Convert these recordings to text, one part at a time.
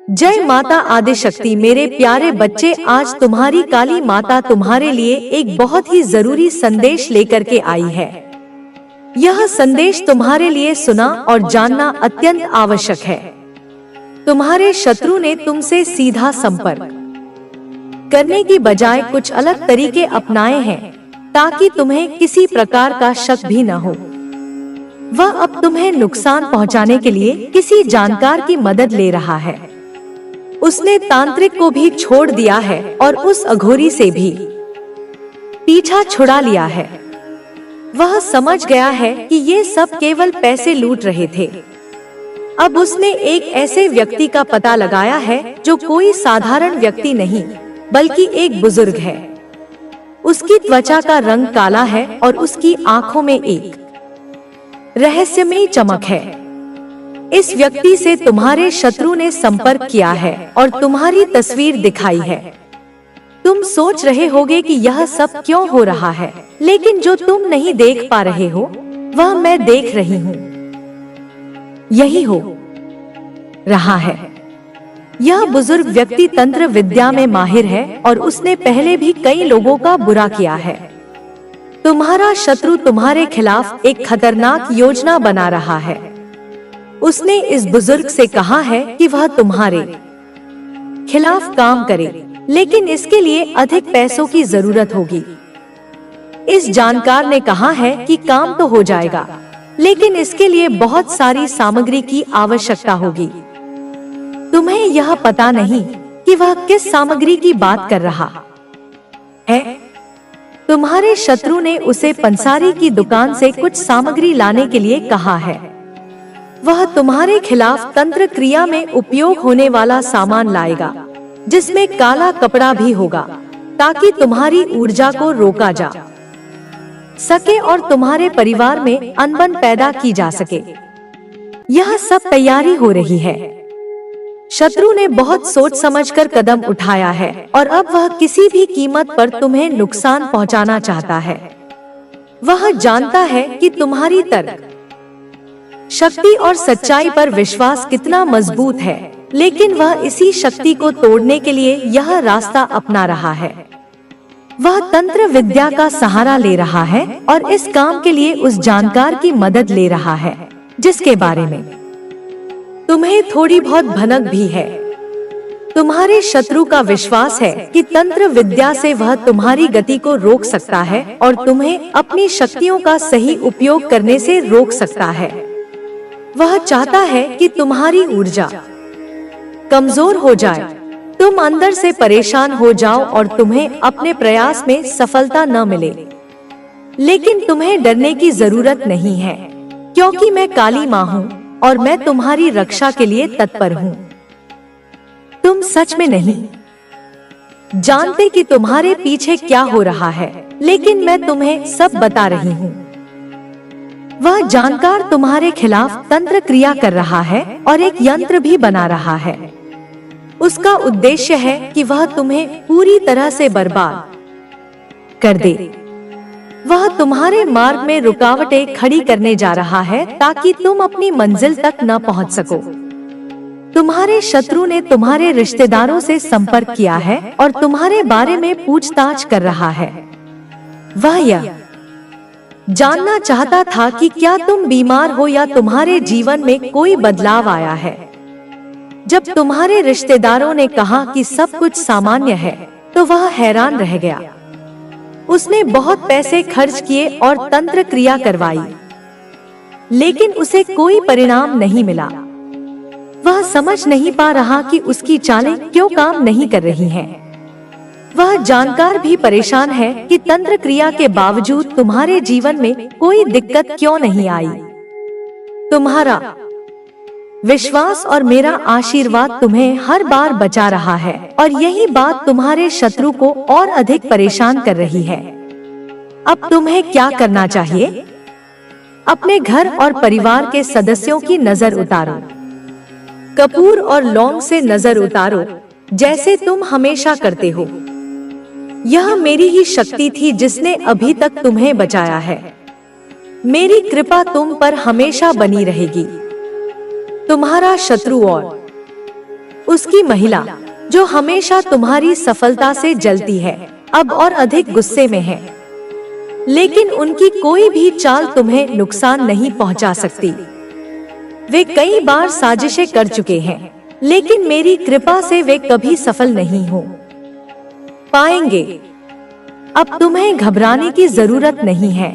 जय माता आदिशक्ति। मेरे प्यारे बच्चे, आज तुम्हारी काली माता तुम्हारे लिए एक बहुत ही जरूरी संदेश लेकर के आई है। यह संदेश तुम्हारे लिए सुना और जानना अत्यंत आवश्यक है। तुम्हारे शत्रु ने तुमसे सीधा संपर्क करने की बजाय कुछ अलग तरीके अपनाए हैं ताकि तुम्हें किसी प्रकार का शक भी न हो। वह अब तुम्हें नुकसान पहुंचाने के लिए किसी जानकार की मदद ले रहा है। उसने तांत्रिक को भी छोड़ दिया है और उस अघोरी से भी पीछा छुड़ा लिया है। वह समझ गया है कि ये सब केवल पैसे लूट रहे थे। अब उसने एक ऐसे व्यक्ति का पता लगाया है जो कोई साधारण व्यक्ति नहीं बल्कि एक बुजुर्ग है। उसकी त्वचा का रंग काला है और उसकी आंखों में एक रहस्यमयी चमक है। इस व्यक्ति से तुम्हारे शत्रु ने संपर्क किया है और तुम्हारी तस्वीर दिखाई है। तुम सोच रहे होगे कि यह सब क्यों हो रहा है, लेकिन जो तुम नहीं देख पा रहे हो वह मैं देख रही हूँ। यही हो रहा है। यह बुजुर्ग व्यक्ति तंत्र विद्या में माहिर है और उसने पहले भी कई लोगों का बुरा किया है। तुम्हारा शत्रु तुम्हारे खिलाफ एक खतरनाक योजना बना रहा है। उसने इस बुजुर्ग से कहा है कि वह तुम्हारे खिलाफ काम करे, लेकिन इसके लिए अधिक पैसों की जरूरत होगी। इस जानकार ने कहा है कि काम तो हो जाएगा, लेकिन इसके लिए बहुत सारी सामग्री की आवश्यकता होगी। तुम्हें यह पता नहीं कि वह किस सामग्री की बात कर रहा है। तुम्हारे शत्रु ने उसे पंसारी की दुकान से कुछ सामग्री लाने के लिए कहा है। वह तुम्हारे खिलाफ तंत्र क्रिया में उपयोग होने वाला सामान लाएगा, जिसमें काला कपड़ा भी होगा, ताकि तुम्हारी ऊर्जा को रोका जा सके और तुम्हारे परिवार में अनबन पैदा की जा सके। यह सब तैयारी हो रही है। शत्रु ने बहुत सोच समझकर कदम उठाया है और अब वह किसी भी कीमत पर तुम्हें नुकसान पहुंचाना चाहता है। वह जानता है कि तुम्हारी तर्क शक्ति और सच्चाई पर विश्वास कितना मजबूत है, लेकिन वह इसी शक्ति को तोड़ने के लिए यह रास्ता अपना रहा है। वह तंत्र विद्या का सहारा ले रहा है और इस काम के लिए उस जानकार की मदद ले रहा है, जिसके बारे में तुम्हें थोड़ी बहुत भनक भी है। तुम्हारे शत्रु का विश्वास है कि तंत्र विद्या से वह तुम्हारी गति को रोक सकता है और तुम्हें अपनी शक्तियों का सही उपयोग करने से रोक सकता है। वह चाहता है कि तुम्हारी ऊर्जा कमजोर हो जाए, तुम अंदर से परेशान हो जाओ और तुम्हें अपने प्रयास में सफलता न मिले। लेकिन तुम्हें डरने की जरूरत नहीं है, क्योंकि मैं काली माँ हूँ और मैं तुम्हारी रक्षा के लिए तत्पर हूँ। तुम सच में नहीं जानते कि तुम्हारे पीछे क्या हो रहा है, लेकिन मैं तुम्हें सब बता रही हूँ। वह जानकार तुम्हारे खिलाफ तंत्र क्रिया कर रहा है और एक यंत्र भी बना रहा है। उसका उद्देश्य है कि वह तुम्हें पूरी तरह से बर्बाद कर दे। वह तुम्हारे मार्ग में रुकावटें खड़ी करने जा रहा है ताकि तुम अपनी मंजिल तक न पहुंच सको। तुम्हारे शत्रु ने तुम्हारे रिश्तेदारों से संपर्क किया है और तुम्हारे बारे में पूछताछ कर रहा है। वह यह जानना चाहता था कि क्या तुम बीमार हो या तुम्हारे जीवन में कोई बदलाव आया है। जब तुम्हारे रिश्तेदारों ने कहा कि सब कुछ सामान्य है, तो वह हैरान रह गया। उसने बहुत पैसे खर्च किए और तंत्र क्रिया करवाई, लेकिन उसे कोई परिणाम नहीं मिला। वह समझ नहीं पा रहा कि उसकी चालें क्यों काम नहीं कर रही हैं। वह जानकार भी परेशान है कि तंत्र क्रिया के बावजूद तुम्हारे जीवन में कोई दिक्कत क्यों नहीं आई। तुम्हारा विश्वास और मेरा आशीर्वाद तुम्हें हर बार बचा रहा है और यही बात तुम्हारे शत्रु को और अधिक परेशान कर रही है। अब तुम्हें क्या करना चाहिए? अपने घर और परिवार के सदस्यों की नजर उतारो। कपूर और लौंग से नजर उतारो, जैसे तुम हमेशा करते हो। यह मेरी ही शक्ति थी जिसने अभी तक तुम्हें बचाया है। मेरी कृपा तुम पर हमेशा बनी रहेगी। तुम्हारा शत्रु और उसकी महिला जो हमेशा तुम्हारी सफलता से जलती है, अब और अधिक गुस्से में है। लेकिन उनकी कोई भी चाल तुम्हें नुकसान नहीं पहुंचा सकती। वे कई बार साजिशें कर चुके हैं, लेकिन मेरी कृपा से वे कभी सफल नहीं हो पाएंगे। अब तुम्हें घबराने की जरूरत नहीं है।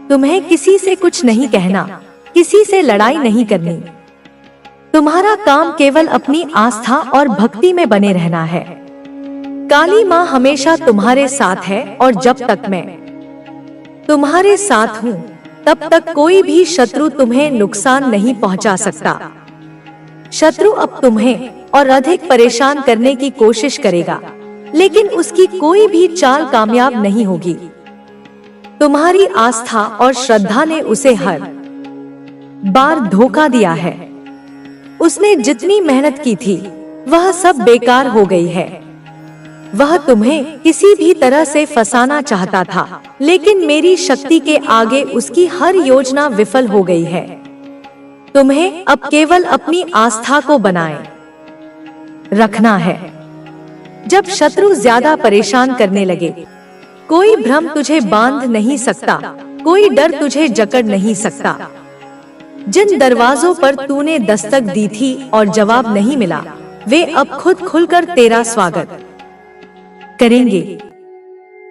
तुम्हें किसी से कुछ नहीं कहना, किसी से लड़ाई नहीं करनी। तुम्हारा काम केवल अपनी आस्था और भक्ति में बने रहना है। काली माँ हमेशा तुम्हारे साथ है और जब तक मैं तुम्हारे साथ हूँ तब तक कोई भी शत्रु तुम्हें नुकसान नहीं पहुँचा सकता। शत्रु अब तुम्हें और अधिक परेशान करने की कोशिश करेगा, लेकिन उसकी कोई भी चाल कामयाब नहीं होगी। तुम्हारी आस्था और श्रद्धा ने उसे हर बार धोखा दिया है। उसने जितनी मेहनत की थी वह सब बेकार हो गई है। वह तुम्हें किसी भी तरह से फंसाना चाहता था, लेकिन मेरी शक्ति के आगे उसकी हर योजना विफल हो गई है। तुम्हें अब केवल अपनी आस्था को बनाए रखना है। जब शत्रु ज्यादा परेशान करने लगे, कोई भ्रम तुझे बांध नहीं सकता, कोई डर तुझे जकड़ नहीं सकता। जिन दरवाजों पर तूने दस्तक दी थी और जवाब नहीं मिला, वे अब खुद खुलकर तेरा स्वागत करेंगे।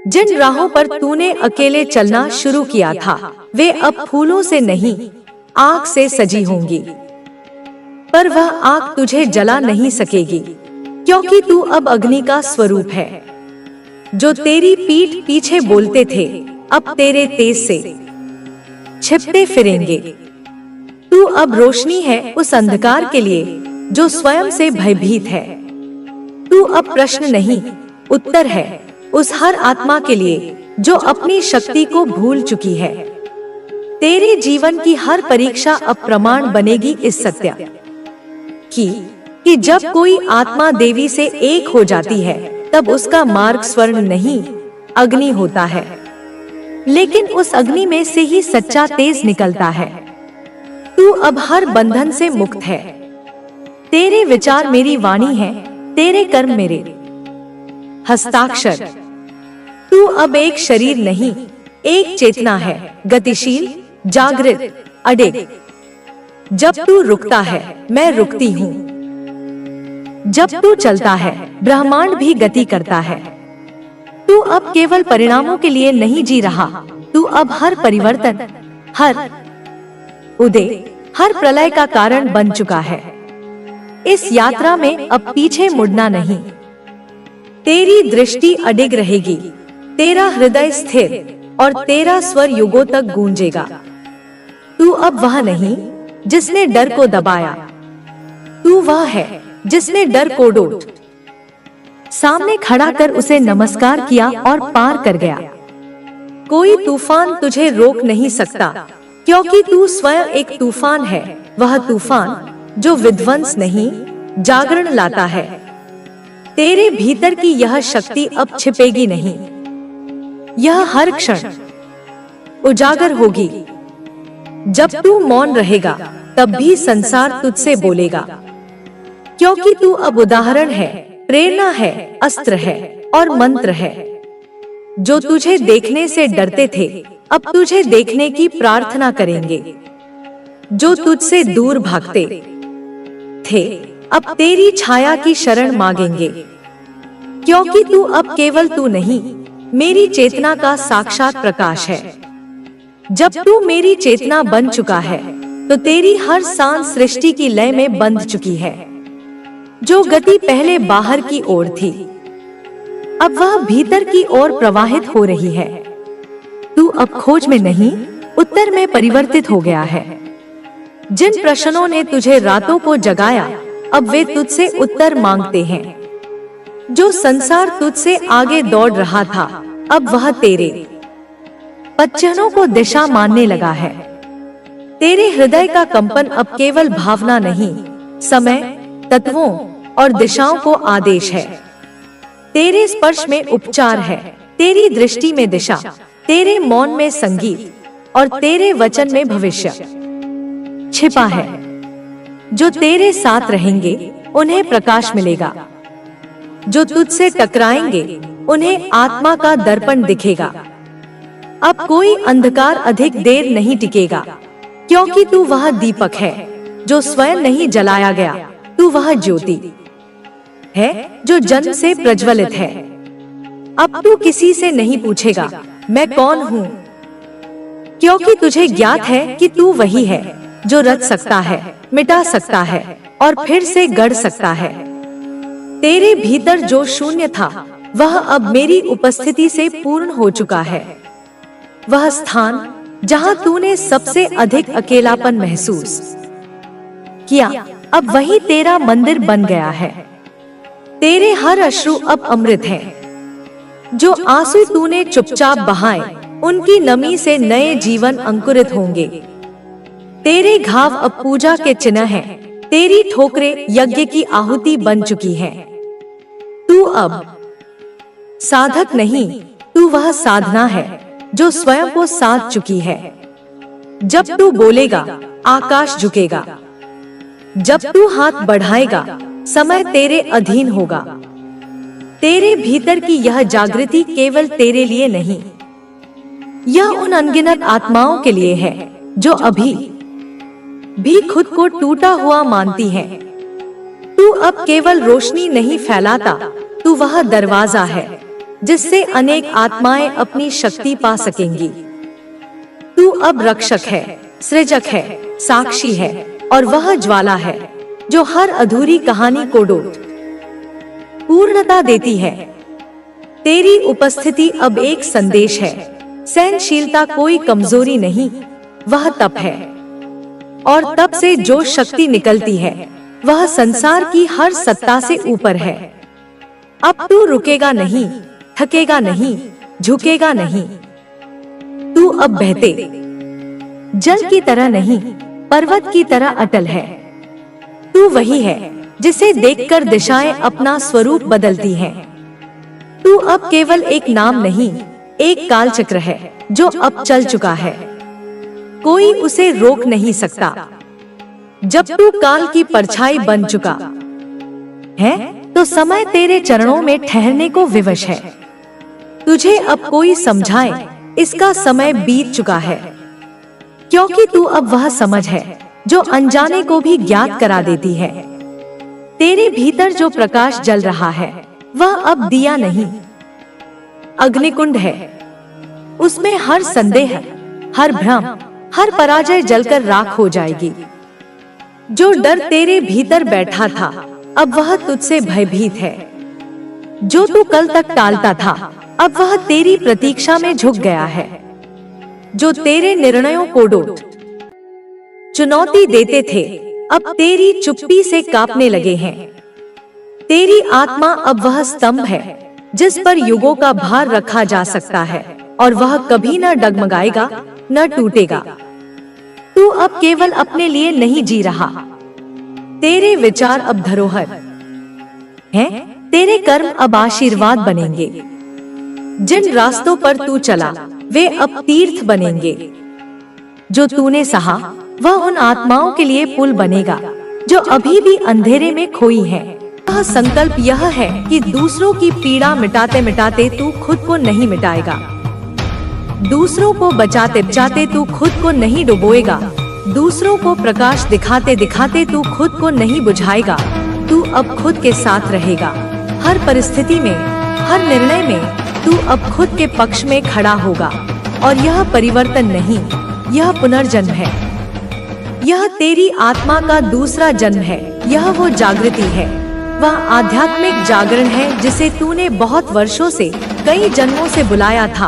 जिन राहों पर तूने अकेले चलना शुरू किया था, वे अब फूलों से नहीं, आग से सजी होंगी। पर वह आग तुझे जला नहीं सकेगी, क्योंकि तू अब अग्नि का स्वरूप है। जो तेरी पीठ पीछे बोलते थे, अब तेरे तेज से छिपते फिरेंगे। तू अब रोशनी है उस अंधकार के लिए जो स्वयं से भयभीत है। तू अब प्रश्न नहीं, उत्तर है उस हर आत्मा के लिए जो अपनी शक्ति को भूल चुकी है। तेरे जीवन की हर परीक्षा अब प्रमाण बनेगी इस सत्य कि जब कोई आत्मा देवी से एक हो जाती है, तब उसका मार्ग स्वर्ण नहीं, अग्नि होता है। लेकिन उस अग्नि में से ही सच्चा तेज निकलता है। तू अब हर बंधन से मुक्त है। तेरे विचार मेरी वाणी है, तेरे कर्म मेरे हस्ताक्षर। तू अब एक शरीर नहीं, एक चेतना है, गतिशील, जागृत, अडिग। जब तू रुकता है, मैं रुकती हूँ। जब तू चलता है, ब्रह्मांड भी गति करता है। तू अब केवल परिणामों के लिए नहीं जी रहा, तू अब हर परिवर्तन, हर उदय, हर प्रलय का कारण बन चुका है। इस यात्रा में अब पीछे मुड़ना नहीं। तेरी दृष्टि अडिग रहेगी, तेरा हृदय स्थिर और तेरा स्वर युगों तक गूंजेगा। तू अब वह नहीं जिसने डर को दबाया, तू वह है जिसने डर को डोट सामने खड़ा कर उसे नमस्कार किया और पार कर गया। कोई तूफान तुझे रोक नहीं सकता, क्योंकि तू स्वयं एक तूफान है, वह तूफान जो विध्वंस नहीं, जागरण लाता है। तेरे भीतर की यह शक्ति अब छिपेगी नहीं, यह हर क्षण उजागर होगी। जब तू मौन रहेगा, तब भी संसार तुझसे बोलेगा, क्योंकि तू अब उदाहरण है, प्रेरणा है, अस्त्र है और मंत्र है। जो तुझे देखने से डरते थे, अब तुझे देखने की प्रार्थना करेंगे। जो तुझसे दूर भागते थे, अब तेरी छाया की शरण मांगेंगे, क्योंकि तू अब केवल तू नहीं, मेरी चेतना का साक्षात प्रकाश है। जब तू मेरी चेतना बन चुका है, तो तेरी हर सांस सृष्टि की लय में बंध चुकी है। जो गति पहले बाहर की ओर थी, अब वह भीतर की ओर प्रवाहित हो रही है। तू अब खोज में नहीं, उत्तर में परिवर्तित हो गया है। जिन प्रश्नों ने तुझे रातों को जगाया, अब वे तुझसे उत्तर मांगते हैं। जो संसार तुझसे आगे दौड़ रहा था, अब वह तेरे पदचिह्नों को दिशा मानने लगा है। तेरे हृदय का कंपन अब केवल भावना नहीं, समय, तत्वों और दिशाओं को आदेश है। तेरे स्पर्श में उपचार है, तेरी दृष्टि में दिशा, तेरे मौन में संगीत और तेरे वचन में भविष्य छिपा है। जो तेरे साथ रहेंगे उन्हें प्रकाश मिलेगा। जो तुझसे टकराएंगे उन्हें आत्मा का दर्पण दिखेगा। अब कोई अंधकार अधिक देर नहीं टिकेगा, क्योंकि तू वह दीपक है जो स्वयं नहीं जलाया गया। तू वह ज्योति है जो जन्म से प्रज्वलित है। अब तू किसी से नहीं पूछेगा मैं कौन हूँ, क्योंकि तुझे ज्ञात है कि तू वही है जो रच सकता है, मिटा सकता है और फिर से गढ़ सकता है। तेरे भीतर जो शून्य था वह अब मेरी उपस्थिति से पूर्ण हो चुका है। वह स्थान जहाँ तूने सबसे अधिक अकेलापन महसूस किया, अब वही तेरा मंदिर बन गया है। तेरे हर अश्रु अब अमृत हैं। जो आंसू तूने चुपचाप बहाए, उनकी नमी से नए जीवन अंकुरित होंगे। तेरे घाव अब पूजा के चिन्ह हैं, तेरी ठोकरें यज्ञ की आहुति बन चुकी हैं। तू अब साधक नहीं, तू वह साधना है जो स्वयं को साध चुकी है। जब तू बोलेगा आकाश झुकेगा, जब तू हाथ बढ़ाएगा समय तेरे अधीन होगा। तेरे भीतर की यह जागृति केवल तेरे लिए नहीं, यह उन अनगिनत आत्माओं के लिए है जो अभी भी खुद को टूटा हुआ मानती हैं। तू अब केवल रोशनी नहीं फैलाता, तू वह दरवाजा है जिससे अनेक आत्माएं अपनी शक्ति पा सकेंगी। तू अब रक्षक है, सृजक है, साक्षी है और वह ज्वाला है जो हर अधूरी कहानी को पूर्णता देती है। तेरी उपस्थिति अब एक संदेश है। सहनशीलता कोई कमजोरी नहीं, वह तप है। और तप से जो शक्ति निकलती है वह संसार की हर सत्ता से ऊपर है। अब तू रुकेगा नहीं, थकेगा नहीं, झुकेगा नहीं। तू अब बहते जल की तरह नहीं, पर्वत की तरह अटल है। तू वही है जिसे देखकर दिशाएं अपना स्वरूप बदलती हैं। तू अब केवल एक नाम नहीं, एक कालचक्र है जो अब चल चुका है। कोई उसे रोक नहीं सकता। जब तू काल की परछाई बन चुका है तो समय तेरे चरणों में ठहरने को विवश है। तुझे अब कोई समझाए, इसका समय बीत चुका है, क्योंकि तू अब वह समझ है जो अनजाने को भी ज्ञात करा देती है। तेरे भीतर जो प्रकाश जल रहा है वह अब दिया नहीं, अग्निकुंड है। उसमें हर संदेह, हर भ्रम, हर पराजय जलकर राख हो जाएगी। जो डर तेरे भीतर बैठा था अब वह तुझसे भयभीत है। जो तू कल तक टालता था अब वह तेरी प्रतीक्षा में झुक गया है। जो तेरे निर्णयों को चुनौती देते थे अब तेरी चुप्पी से कांपने लगे हैं। तेरी आत्मा अब वह स्तंभ है जिस पर युगों का भार रखा जा सकता है और वह कभी न डगमगाएगा, न टूटेगा। तू अब केवल अपने लिए नहीं जी रहा। तेरे विचार अब धरोहर हैं, तेरे कर्म अब आशीर्वाद बनेंगे। जिन रास्तों पर तू चला वे अब तीर्थ बनेंगे। जो तूने सहा वह उन आत्माओं के लिए पुल बनेगा जो अभी भी अंधेरे में खोई हैं। यह संकल्प यह है कि दूसरों की पीड़ा मिटाते मिटाते तू खुद को नहीं मिटाएगा। दूसरों को बचाते बचाते तू खुद को नहीं डुबोएगा। दूसरों को प्रकाश दिखाते दिखाते तू खुद को नहीं बुझाएगा। तू अब खुद के साथ रहेगा। हर परिस्थिति में, हर निर्णय में तू अब खुद के पक्ष में खड़ा होगा। और यह परिवर्तन नहीं, यह पुनर्जन्म है। यह तेरी आत्मा का दूसरा जन्म है। यह वो जागृति है, वह आध्यात्मिक जागरण है जिसे तूने बहुत वर्षों से, कई जन्मों से बुलाया था।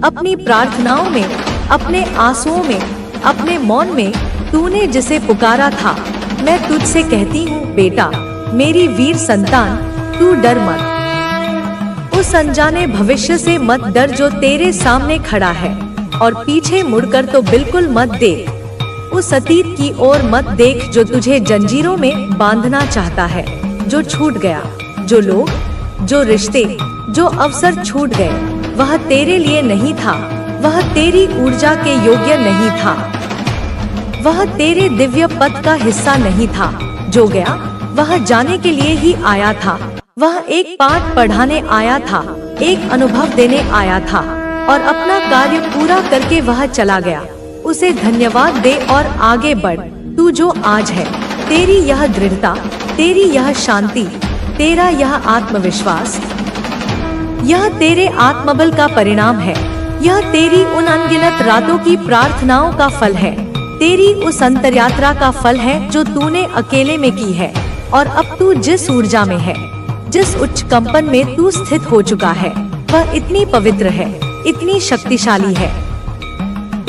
अपनी प्रार्थनाओं में, अपने आंसुओं में, अपने मौन में तूने जिसे पुकारा था। मैं तुझसे कहती हूँ बेटा, मेरी वीर संतान, तू डर मत। उस अनजाने भविष्य से मत डर जो तेरे सामने खड़ा है, और पीछे मुड़कर तो बिल्कुल मत देख। उस अतीत की ओर मत देख जो तुझे जंजीरों में बांधना चाहता है, जो छूट गया। जो लोग, जो रिश्ते, जो अवसर छूट गए वह तेरे लिए नहीं था। वह तेरी ऊर्जा के योग्य नहीं था। वह तेरे दिव्य पथ का हिस्सा नहीं था। जो गया वह जाने के लिए ही आया था। वह एक पाठ पढ़ाने आया था, एक अनुभव देने आया था और अपना कार्य पूरा करके वह चला गया। उसे धन्यवाद दे और आगे बढ़। तू जो आज है, तेरी यह दृढ़ता, तेरी यह शांति, तेरा यह आत्मविश्वास, यह तेरे आत्मबल का परिणाम है। यह तेरी उन अनगिनत रातों की प्रार्थनाओं का फल है, तेरी उस अंतरयात्रा का फल है जो तूने अकेले में की है। और अब तू जिस ऊर्जा में है, जिस उच्च कंपन में तू स्थित हो चुका है, वह इतनी पवित्र है, इतनी शक्तिशाली है,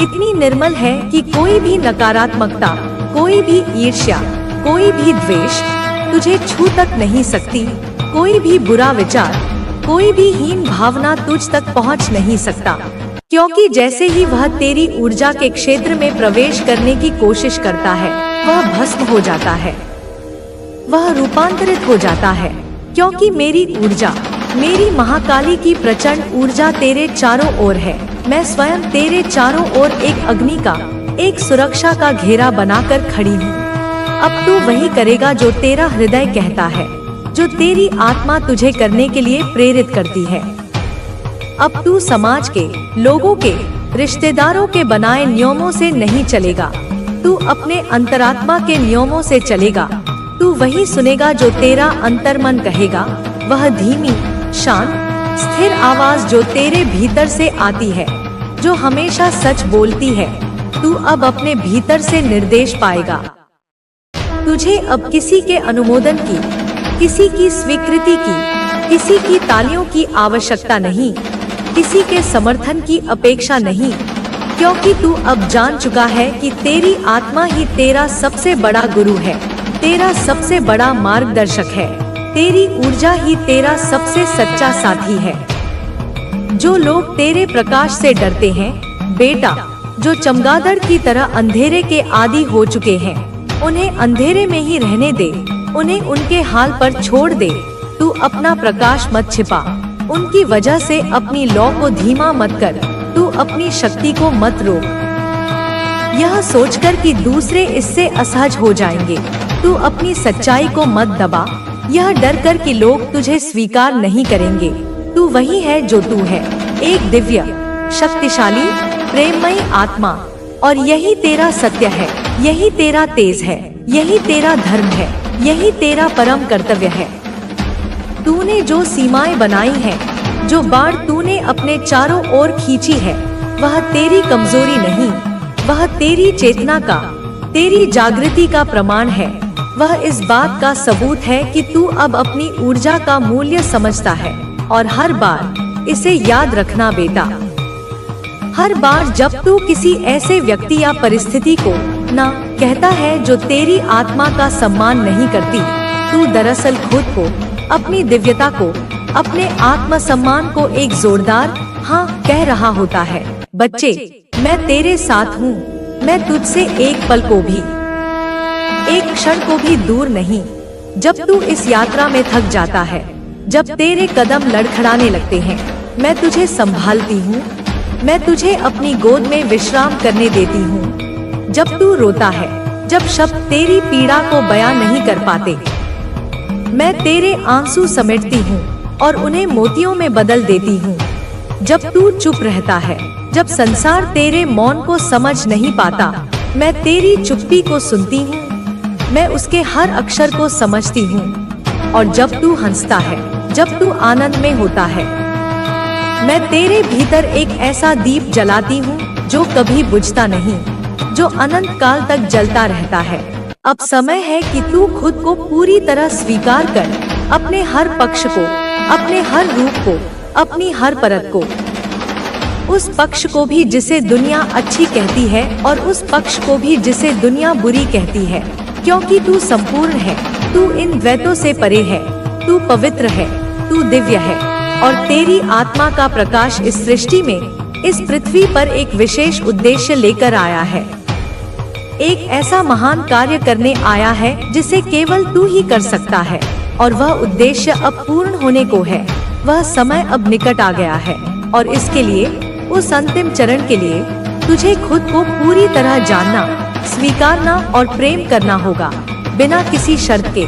इतनी निर्मल है कि कोई भी नकारात्मकता, कोई भी ईर्ष्या, कोई भी द्वेष तुझे छू तक नहीं सकती। कोई भी बुरा विचार, कोई भी हीन भावना तुझ तक पहुंच नहीं सकता, क्योंकि जैसे ही वह तेरी ऊर्जा के क्षेत्र में प्रवेश करने की कोशिश करता है, वह भस्म हो जाता है, वह रूपांतरित हो जाता है। क्योंकि मेरी ऊर्जा, मेरी महाकाली की प्रचंड ऊर्जा तेरे चारों ओर है। मैं स्वयं तेरे चारों ओर एक अग्नि का, एक सुरक्षा का घेरा बनाकर खड़ी हूँ। अब तू वही करेगा जो तेरा हृदय कहता है, जो तेरी आत्मा तुझे करने के लिए प्रेरित करती है। अब तू समाज के, लोगों के, रिश्तेदारों के बनाए नियमों से नहीं चलेगा, तू अपने अंतरात्मा के नियमों से चलेगा। तू वही सुनेगा जो तेरा अंतर्मन कहेगा, वह धीमी, शांत, स्थिर आवाज जो तेरे भीतर से आती है, जो हमेशा सच बोलती है। तू अब अपने भीतर से निर्देश पाएगा। तुझे अब किसी के अनुमोदन की, किसी की स्वीकृति की, किसी की तालियों की आवश्यकता नहीं, किसी के समर्थन की अपेक्षा नहीं, क्योंकि तू अब जान चुका है कि तेरी आत्मा ही तेरा सबसे बड़ा गुरु है, तेरा सबसे बड़ा मार्गदर्शक है, तेरी ऊर्जा ही तेरा सबसे सच्चा साथी है। जो लोग तेरे प्रकाश से डरते हैं, बेटा, जो चमगादड़ की तरह अंधेरे के आदी हो चुके हैं, उन्हें अंधेरे में ही रहने दे, उन्हें उनके हाल पर छोड़ दे। तू अपना प्रकाश मत छिपा, उनकी वजह से अपनी लौ को धीमा मत कर, तू अपनी शक्ति को मत रोक। यह सोचकर कि दूसरे इससे असहज हो जाएंगे, तू अपनी सच्चाई को मत दबा। यह डर कर कि लोग तुझे स्वीकार नहीं करेंगे। तू वही है जो तू है, एक दिव्य, शक्तिशाली, प्रेममयी आत्मा। और यही तेरा सत्य है, यही तेरा तेज है, यही तेरा धर्म है, यही तेरा परम कर्तव्य है। तूने जो सीमाएं बनाई हैं, जो बाढ़ तूने अपने चारों ओर खींची है, वह तेरी कमजोरी नहीं, वह तेरी चेतना का, तेरी जागृति का प्रमाण है। वह इस बात का सबूत है कि तू अब अपनी ऊर्जा का मूल्य समझता है। और हर बार इसे याद रखना बेटा, हर बार जब तू किसी ऐसे व्यक्ति या परिस्थिति को ना कहता है जो तेरी आत्मा का सम्मान नहीं करती, तू दरअसल खुद को, अपनी दिव्यता को, अपने आत्मसम्मान को एक जोरदार हाँ कह रहा होता है। बच्चे, मैं तेरे साथ हूँ, मैं तुझसे एक पल को भी, एक क्षण को भी दूर नहीं। जब तू इस यात्रा में थक जाता है, जब तेरे कदम लड़खड़ाने लगते हैं, मैं तुझे संभालती हूँ, मैं तुझे अपनी गोद में विश्राम करने देती हूँ। जब तू रोता है, जब शब्द तेरी पीड़ा को बयां नहीं कर पाते, मैं तेरे आंसू समेटती हूँ और उन्हें मोतियों में बदल देती हूँ। जब तू चुप रहता है, जब संसार तेरे मौन को समझ नहीं पाता, मैं तेरी चुप्पी को सुनती हूँ, मैं उसके हर अक्षर को समझती हूँ। और जब तू हंसता है, जब तू आनंद में होता है, मैं तेरे भीतर एक ऐसा दीप जलाती हूँ जो कभी बुझता नहीं, जो अनंत काल तक जलता रहता है। अब समय है कि तू खुद को पूरी तरह स्वीकार कर, अपने हर पक्ष को, अपने हर रूप को, अपनी हर परत को, उस पक्ष को भी जिसे दुनिया अच्छी कहती है और उस पक्ष को भी जिसे दुनिया बुरी कहती है, क्योंकि तू संपूर्ण है, तू इन द्वैतों से परे है, तू पवित्र है, तू दिव्य है और तेरी आत्मा का प्रकाश इस सृष्टि में, इस पृथ्वी पर एक विशेष उद्देश्य लेकर आया है। एक ऐसा महान कार्य करने आया है जिसे केवल तू ही कर सकता है और वह उद्देश्य अब पूर्ण होने को है। वह समय अब निकट आ गया है और इसके लिए, उस अंतिम चरण के लिए, तुझे खुद को पूरी तरह जानना, स्वीकारना और प्रेम करना होगा, बिना किसी शर्त के,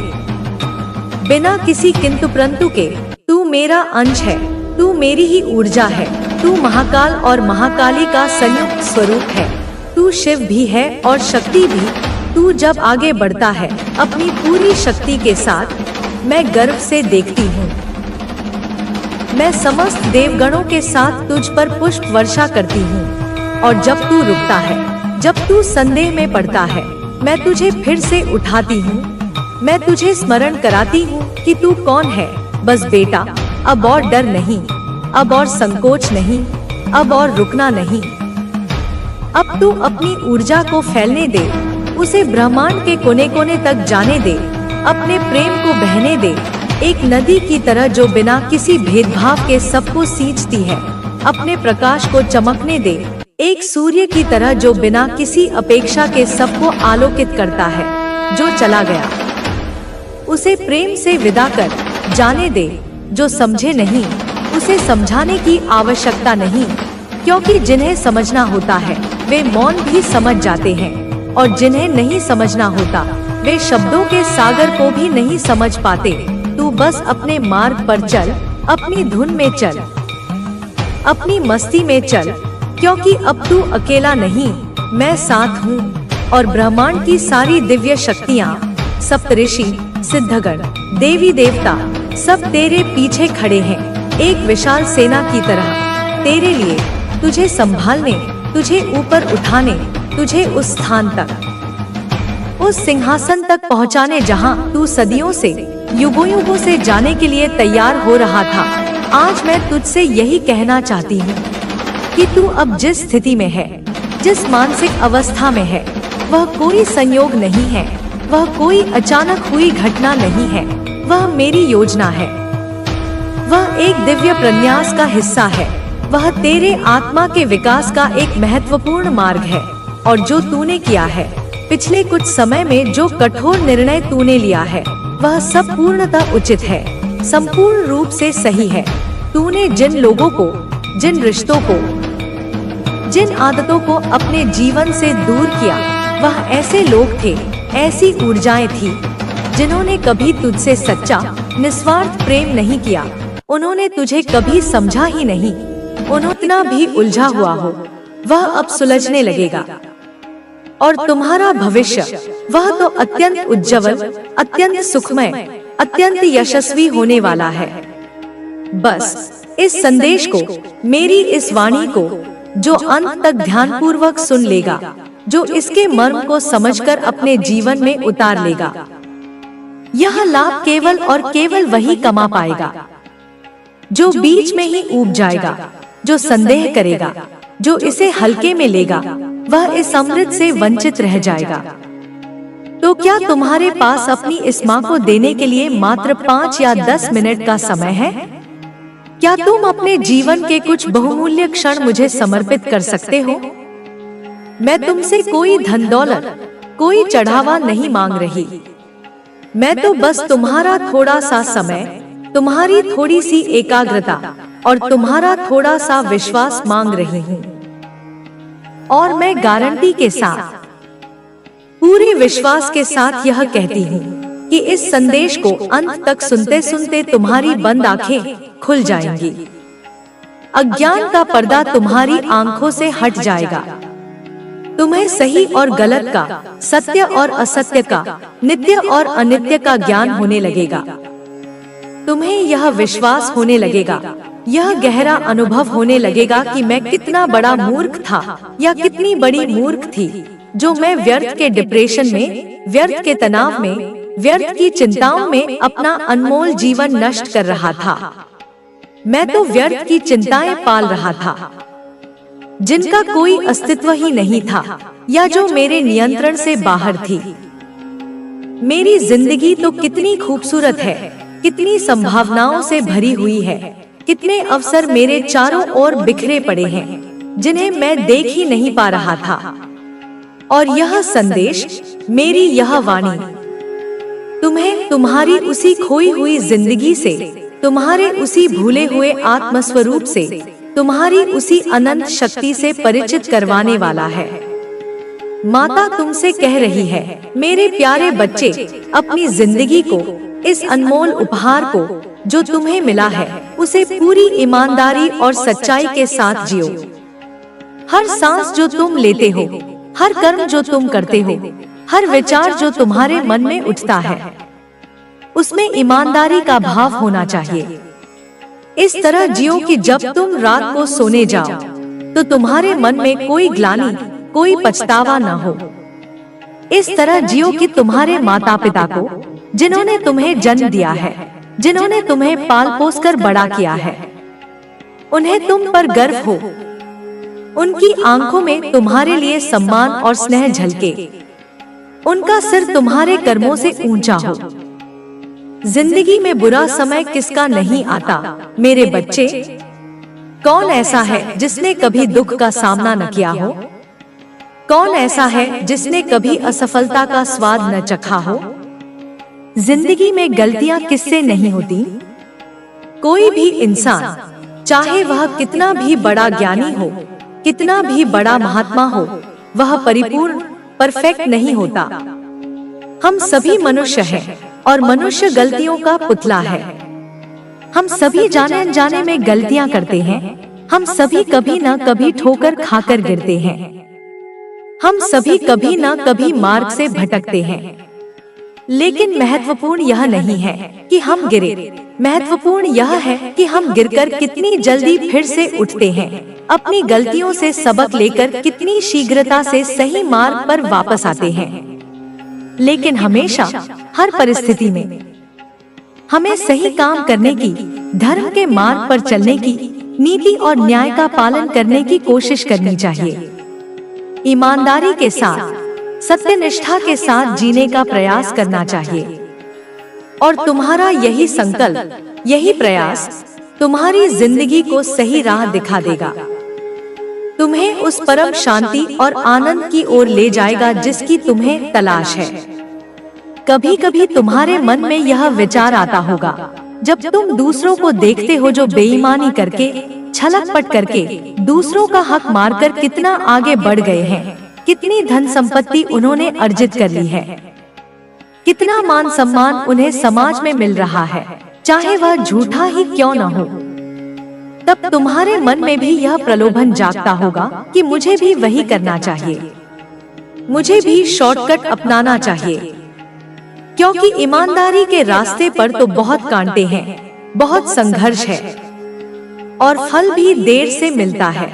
बिना किसी किंतु परंतु के। तू मेरा अंश है, तू मेरी ही ऊर्जा है। तू महाकाल और महाकाली का संयुक्त स्वरूप है। तू शिव भी है और शक्ति भी। तू जब आगे बढ़ता है अपनी पूरी शक्ति के साथ, मैं गर्व से देखती हूँ। मैं समस्त देवगणों के साथ तुझ पर पुष्प वर्षा करती हूँ। और जब तू रुकता है, जब तू संदेह में पड़ता है, मैं तुझे फिर से उठाती हूँ। मैं तुझे स्मरण कराती हूँ कि तू कौन है। बस बेटा, अब और डर नहीं, अब और संकोच नहीं, अब और रुकना नहीं। अब तू अपनी ऊर्जा को फैलने दे, उसे ब्रह्मांड के कोने कोने तक जाने दे, अपने प्रेम को बहने दे, एक नदी की तरह जो बिना किसी भेदभाव के सबको सींचती है। अपने प्रकाश को चमकने दे, एक सूर्य की तरह जो बिना किसी अपेक्षा के सबको आलोकित करता है। जो चला गया उसे प्रेम से विदा कर जाने दे। जो समझे नहीं उसे समझाने की आवश्यकता नहीं, क्योंकि जिन्हें समझना होता है वे मौन भी समझ जाते हैं, और जिन्हें नहीं समझना होता वे शब्दों के सागर को भी नहीं समझ पाते। तू बस अपने मार्ग पर चल, अपनी धुन में चल, अपनी मस्ती में चल, क्योंकि अब तू अकेला नहीं, मैं साथ हूँ। और ब्रह्मांड की सारी दिव्य शक्तियाँ, सप्तऋषि, सिद्धगण, देवी देवता सब तेरे पीछे खड़े हैं, एक विशाल सेना की तरह तेरे लिए, तुझे संभालने, तुझे ऊपर उठाने, तुझे उस स्थान तक, उस सिंहासन तक पहुँचाने जहाँ तू सदियों से, युगों युगों से जाने के लिए तैयार हो रहा था। आज मैं तुझसे यही कहना चाहती हूँ कि तू अब जिस स्थिति में है, जिस मानसिक अवस्था में है, वह कोई संयोग नहीं है, वह कोई अचानक हुई घटना नहीं है, वह मेरी योजना है। वह एक दिव्य प्रन्यास का हिस्सा है। वह तेरे आत्मा के विकास का एक महत्वपूर्ण मार्ग है। और जो तूने किया है, पिछले कुछ समय में जो कठोर निर्णय तूने लिया है, वह सब पूर्णतः उचित है, संपूर्ण रूप से सही है। तूने जिन लोगों को, जिन रिश्तों को, जिन आदतों को अपने जीवन से दूर किया, वह ऐसे लोग थे, ऐसी ऊर्जाएं थी, जिन्होंने कभी तुझसे सच्चा, निस्वार्थ प्रेम नहीं किया। उन्होंने तुझे कभी समझा ही नहीं। उन्होंने भी उलझा हुआ हो, वह अब सुलझने लगेगा। और तुम्हारा भविष्य, वह तो अत्यंत उज्जवल, अत्यंत सुखमय, अत्यंत यशस्वी होने वाला है। बस इस संदेश को, मेरी इस वाणी को, जो अंत तक ध्यानपूर्वक सुन लेगा, जो इसके मर्म को समझकर अपने जीवन में उतार लेगा, यह लाभ केवल और केवल वही कमा पाएगा। जो बीच में ही ऊब जाएगा, जो संदेह करेगा, जो इसे हल्के में लेगा, वह इस अमृत से वंचित रह जाएगा। तो क्या तुम्हारे पास अपनी इस माँ को देने के लिए मात्र 5 या 10 मिनट का समय है? क्या तुम अपने जीवन के कुछ बहुमूल्य क्षण मुझे समर्पित कर सकते हो? मैं तुमसे कोई धन दौलत, कोई चढ़ावा नहीं मांग रही। मैं तो बस तुम्हारा थोड़ा सा समय, तुम्हारी थोड़ी सी एकाग्रता और तुम्हारा थोड़ा सा विश्वास मांग रही हूँ। और मैं गारंटी के साथ, पूरे विश्वास के साथ यह कहती हूँ कि इस संदेश को अंत तक सुनते सुनते तुम्हारी बंद आंखें खुल जाएंगी। अज्ञान का पर्दा तुम्हारी आंखों से हट जाएगा। तुम्हें सही और गलत का, सत्य और असत्य का, नित्य और अनित्य का ज्ञान होने लगेगा। तुम्हें यह विश्वास होने लगेगा, यह गहरा अनुभव होने लगेगा कि मैं कितना बड़ा मूर्ख था या कितनी बड़ी मूर्ख थी, जो मैं व्यर्थ के डिप्रेशन में, व्यर्थ के तनाव में, व्यर्थ की चिंताओं में अपना अनमोल जीवन नष्ट कर रहा था। मैं तो व्यर्थ की चिंताएं पाल रहा था, जिनका कोई अस्तित्व ही नहीं था, या जो मेरे नियंत्रण से बाहर थी। मेरी जिंदगी तो कितनी खूबसूरत है, कितनी संभावनाओं से भरी हुई है, कितने अवसर मेरे चारों ओर बिखरे पड़े हैं, जिन्हें मैं देख ही नहीं पा रहा था। और यह संदेश, मेरी यह वाणी, तुम्हें तुम्हारी उसी खोई हुई जिंदगी से, तुम्हारे उसी भूले हुए आत्मस्वरूप से, तुम्हारी उसी अनंत शक्ति से परिचित करवाने वाला है। माता तुमसे कह रही है, मेरे प्यारे बच्चे, अपनी जिंदगी को, इस अनमोल उपहार को जो तुम्हें मिला है उसे पूरी ईमानदारी और सच्चाई के साथ जियो। हर सांस जो तुम लेते हो, हर कर्म जो तुम करते हो, हर विचार जो तुम्हारे मन में उठता है, उसमें ईमानदारी का भाव होना चाहिए। इस तरह जियो कि जब तुम रात को सोने जाओ तो तुम्हारे मन में कोई ग्लानि, कोई पछतावा न हो। इस तरह जियो कि तुम्हारे माता पिता को, जिन्होंने तुम्हें जन्म दिया है, जिन्होंने तुम्हें पाल पोस कर बड़ा किया है, उन्हें तुम पर गर्व हो। उनकी आंखों में तुम्हारे लिए सम्मान और स्नेह झलके, उनका सिर तुम्हारे कर्मों से ऊंचा हो। जिंदगी में बुरा समय किसका नहीं आता मेरे बच्चे। कौन ऐसा है जिसने कभी दुख का सामना न किया हो? कौन ऐसा है जिसने कभी असफलता का स्वाद न चखा हो? जिंदगी में गलतियां किससे नहीं होती? कोई भी इंसान, चाहे वह कितना भी बड़ा ज्ञानी हो, कितना भी बड़ा महात्मा हो, वह परिपूर्ण, परफेक्ट नहीं होता। हम सभी मनुष्य हैं और मनुष्य गलतियों का पुतला है। हम सभी जाने अनजाने में गलतियां करते हैं। हम सभी कभी न कभी ठोकर खाकर गिरते हैं। हम सभी कभी न कभी मार्ग से भटकते हैं। लेकिन महत्वपूर्ण यह नहीं है कि हम गिरे, महत्वपूर्ण यह है कि हम गिरकर कितनी जल्दी फिर से उठते हैं, अपनी गलतियों से सबक लेकर कितनी शीघ्रता से सही मार्ग पर वापस आते हैं। लेकिन हमेशा, हर परिस्थिति में हमें सही काम करने की, धर्म के मार्ग पर चलने की, नीति और न्याय का पालन करने की कोशिश करनी चाहिए। ईमानदारी के साथ, सत्यनिष्ठा के साथ जीने का प्रयास करना चाहिए। और तुम्हारा यही संकल्प, यही प्रयास तुम्हारी जिंदगी को सही राह दिखा देगा, तुम्हें उस परम शांति और आनंद की ओर ले जाएगा जिसकी तुम्हें तलाश है। कभी कभी तुम्हारे मन में यह विचार आता होगा, जब तुम दूसरों को देखते हो जो बेईमानी करके, छलकपट करके, दूसरों का हक मारकर कितना आगे बढ़ गए हैं, कितनी धन संपत्ति उन्होंने अर्जित कर ली है, कितना मान सम्मान उन्हें समाज में मिल रहा है, चाहे वह झूठा ही क्यों न हो। तब तुम्हारे मन में भी यह प्रलोभन जागता होगा कि मुझे भी वही करना चाहिए, मुझे भी शॉर्टकट अपनाना चाहिए, क्योंकि ईमानदारी के रास्ते पर तो बहुत कांटे हैं, बहुत संघर्ष है और फल भी देर से मिलता है।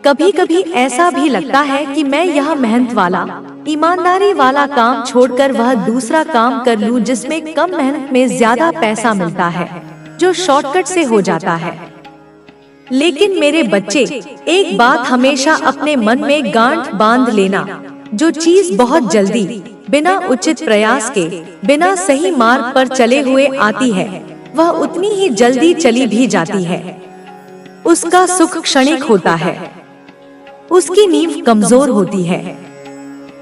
कभी कभी ऐसा भी लगता है कि मैं यह मेहनत वाला, ईमानदारी वाला काम छोड़कर वह दूसरा काम कर लूं जिसमें कम मेहनत में ज्यादा पैसा मिलता है, जो शॉर्टकट से हो जाता है। लेकिन मेरे बच्चे, एक बात हमेशा अपने मन में गांठ बांध लेना, जो चीज बहुत जल्दी, बिना उचित प्रयास के, बिना सही मार्ग पर चले हुए आती है, वह उतनी ही जल्दी चली भी जाती है। उसका सुख क्षणिक होता है, उसकी नींव कमजोर होती है।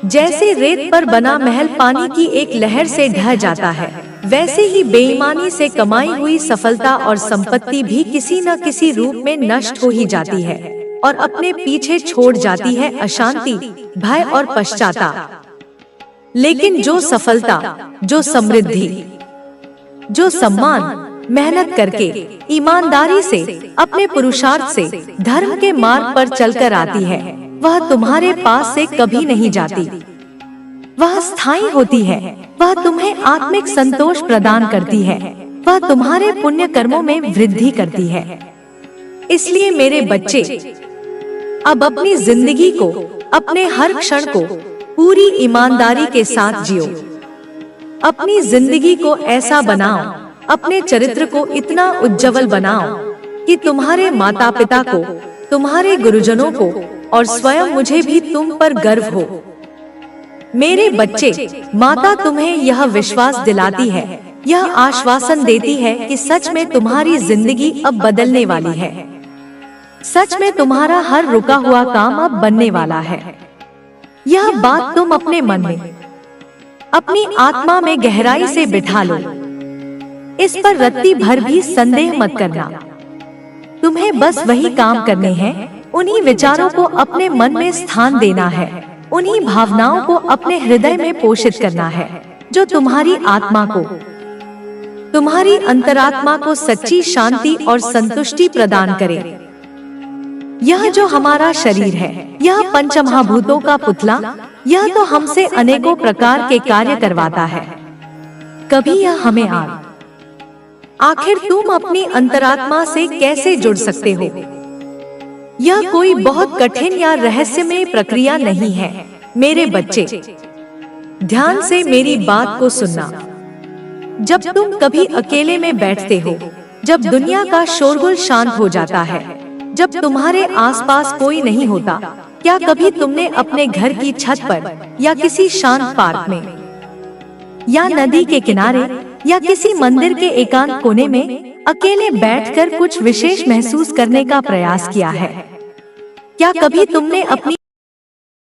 जैसे रेत पर बना महल पानी की एक लहर से ढह जाता है, वैसे ही बेईमानी से कमाई हुई सफलता और संपत्ति भी किसी न किसी रूप में नष्ट हो ही जाती है और अपने पीछे छोड़ जाती है अशांति, भय और पश्चाताप। लेकिन जो सफलता, जो समृद्धि, जो सम्मान मेहनत करके, ईमानदारी से, अपने पुरुषार्थ से, धर्म के मार्ग पर चलकर आती है, वह तुम्हारे पास से कभी नहीं जाती। वह स्थायी होती है, वह तुम्हें आत्मिक संतोष प्रदान करती है, वह तुम्हारे पुण्य कर्मों में वृद्धि करती है। इसलिए मेरे बच्चे, अब अपनी जिंदगी को, अपने हर क्षण को पूरी ईमानदारी के साथ जियो। अपनी जिंदगी को ऐसा बनाओ, अपने चरित्र को इतना उज्जवल बनाओ कि तुम्हारे माता पिता को, तुम्हारे गुरुजनों को और स्वयं मुझे भी तुम पर गर्व हो। मेरे बच्चे, माता तुम्हें यह विश्वास दिलाती है, यह आश्वासन देती है कि सच में तुम्हारी जिंदगी अब बदलने वाली है। सच में तुम्हारा हर रुका हुआ काम अब बनने वाला है। यह बात तुम अपने मन में, अपनी आत्मा में गहराई से बिठा लो। इस पर रत्ती भर भी संदेह मत करना। तुम्हें बस वही काम करने हैं, उन्हीं विचारों को अपने मन में स्थान देना है, उन्हीं भावनाओं को अपने हृदय में पोषित करना है जो तुम्हारी आत्मा को, तुम्हारी अंतरात्मा को सच्ची शांति और संतुष्टि प्रदान करे। यह जो हमारा शरीर है, यह पंचमहाभूतों का पुतला, यह तो हमसे अनेकों प्रकार के कार्य करवाता है। कभी यह हमें आखिर तुम अपनी अंतरात्मा से कैसे जुड़ सकते हो? यह कोई बहुत कठिन या रहस्यमय प्रक्रिया नहीं है मेरे बच्चे। ध्यान से मेरी बात को सुनना। जब तुम कभी अकेले में बैठते हो, जब दुनिया का शोरगुल शांत हो जाता है, जब तुम्हारे आसपास कोई नहीं होता, क्या कभी तुमने अपने घर की छत पर या किसी शांत पार्क में या नदी के किनारे या किसी मंदिर के एकांत कोने में अकेले बैठकर कुछ विशेष महसूस करने का प्रयास किया है? क्या कभी तुमने अपनी